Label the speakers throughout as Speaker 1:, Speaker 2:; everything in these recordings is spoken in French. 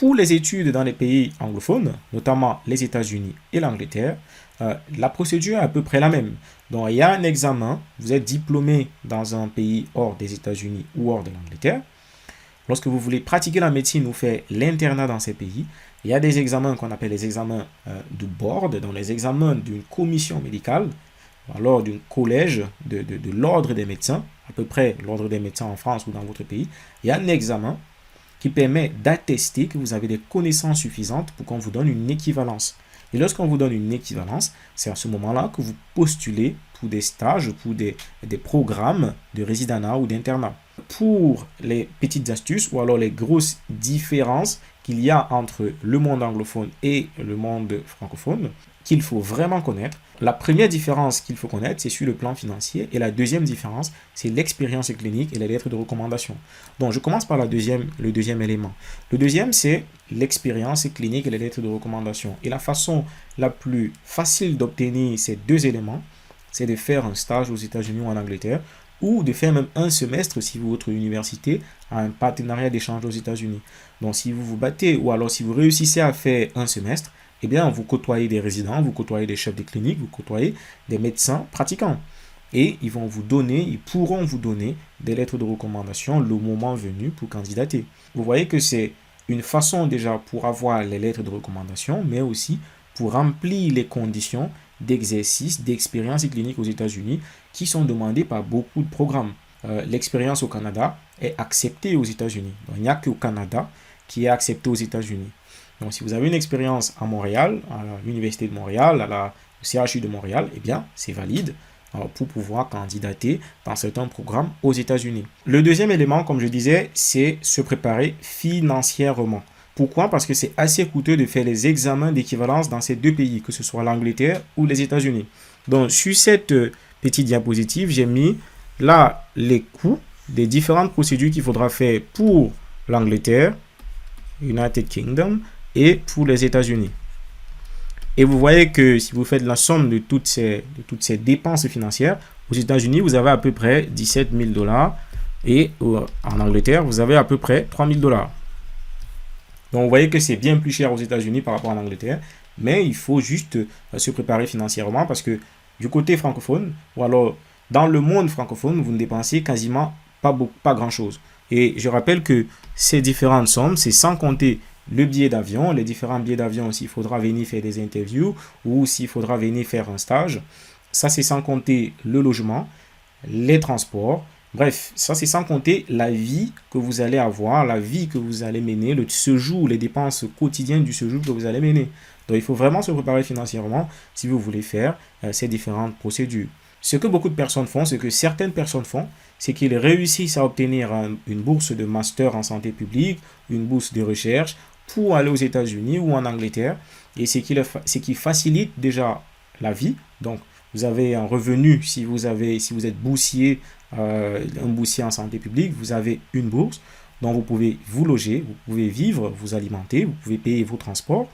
Speaker 1: Pour les études dans les pays anglophones, notamment les États-Unis et l'Angleterre, la procédure est à peu près la même. Donc, il y a un examen, vous êtes diplômé dans un pays hors des États-Unis ou hors de l'Angleterre. Lorsque vous voulez pratiquer la médecine ou faire l'internat dans ces pays, il y a des examens qu'on appelle les examens du board, donc les examens d'une commission médicale, alors d'un collège de l'ordre des médecins, à peu près l'ordre des médecins en France ou dans votre pays. Il y a un examen qui permet d'attester que vous avez des connaissances suffisantes pour qu'on vous donne une équivalence. Et lorsqu'on vous donne une équivalence, c'est à ce moment-là que vous postulez pour des stages, pour des programmes de résidenat ou d'internat. Pour les petites astuces ou alors les grosses différences qu'il y a entre le monde anglophone et le monde francophone, qu'il faut vraiment connaître. La première différence qu'il faut connaître, c'est sur le plan financier. Et la deuxième différence, c'est l'expérience clinique et les lettres de recommandation. Donc, je commence par le deuxième élément. Le deuxième, c'est l'expérience clinique et les lettres de recommandation. Et la façon la plus facile d'obtenir ces deux éléments, c'est de faire un stage aux États-Unis ou en Angleterre, ou de faire même un semestre si votre université a un partenariat d'échange aux États-Unis. Donc, si vous vous battez ou alors si vous réussissez à faire un semestre, eh bien, vous côtoyez des résidents, vous côtoyez des chefs de clinique, vous côtoyez des médecins pratiquants. Et ils pourront vous donner des lettres de recommandation le moment venu pour candidater. Vous voyez que c'est une façon déjà pour avoir les lettres de recommandation, mais aussi pour remplir les conditions d'exercice, d'expérience clinique aux États-Unis qui sont demandées par beaucoup de programmes. L'expérience au Canada est acceptée aux États-Unis. Donc, il n'y a qu'au Canada qui est accepté aux États-Unis. Donc, si vous avez une expérience à Montréal, à l'Université de Montréal, au CHU de Montréal, eh bien, c'est valide pour pouvoir candidater dans certains programmes aux États-Unis. Le deuxième élément, comme je disais, c'est se préparer financièrement. Pourquoi? Parce que c'est assez coûteux de faire les examens d'équivalence dans ces deux pays, que ce soit l'Angleterre ou les États-Unis. Donc, sur cette petite diapositive, j'ai mis là les coûts des différentes procédures qu'il faudra faire pour l'Angleterre, United Kingdom, et pour les États-Unis. Et vous voyez que si vous faites la somme de toutes ces dépenses financières, aux États-Unis, vous avez à peu près 17 000 $ et en Angleterre, vous avez à peu près 3 000 $. Donc, vous voyez que c'est bien plus cher aux États-Unis par rapport à l'Angleterre, mais il faut juste se préparer financièrement parce que du côté francophone, ou alors dans le monde francophone, vous ne dépensez quasiment pas grand-chose. Et je rappelle que ces différentes sommes, c'est sans compter le billet d'avion, les différents billets d'avion s'il faudra venir faire des interviews ou s'il faudra venir faire un stage. Ça, c'est sans compter le logement, les transports. Bref, ça, c'est sans compter la vie que vous allez avoir, la vie que vous allez mener, le séjour, les dépenses quotidiennes du séjour que vous allez mener. Donc, il faut vraiment se préparer financièrement si vous voulez faire ces différentes procédures. Ce que beaucoup de personnes font, ce que certaines personnes font, c'est qu'ils réussissent à obtenir une bourse de master en santé publique, une bourse de recherche pour aller aux États-Unis ou en Angleterre. Et c'est qui facilite déjà la vie. Donc, vous avez un revenu si vous êtes boursier, un boursier en santé publique, vous avez une bourse. Donc, vous pouvez vous loger, vous pouvez vivre, vous alimenter, vous pouvez payer vos transports.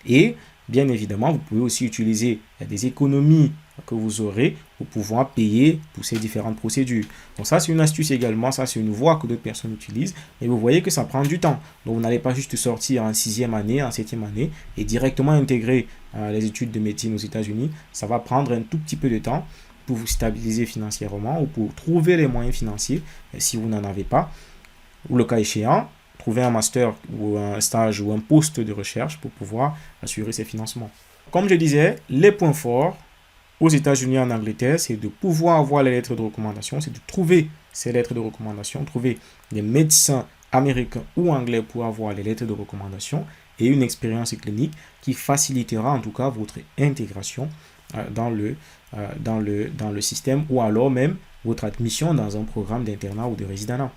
Speaker 1: Et bien évidemment, vous pouvez aussi utiliser des économies que vous aurez pour pouvoir payer pour ces différentes procédures. Donc ça, c'est une astuce également, ça c'est une voie que d'autres personnes utilisent, mais vous voyez que ça prend du temps. Donc vous n'allez pas juste sortir en 6e année, en 7e année et directement intégrer les études de médecine aux États-Unis. Ça va prendre un tout petit peu de temps pour vous stabiliser financièrement ou pour trouver les moyens financiers si vous n'en avez pas. Ou le cas échéant, trouver un master ou un stage ou un poste de recherche pour pouvoir assurer ces financements. Comme je disais, les points forts aux États-Unis et en Angleterre, c'est de pouvoir avoir les lettres de recommandation, c'est de trouver ces lettres de recommandation, trouver des médecins américains ou anglais pour avoir les lettres de recommandation et une expérience clinique qui facilitera en tout cas votre intégration dans le système ou alors même votre admission dans un programme d'internat ou de résidenat.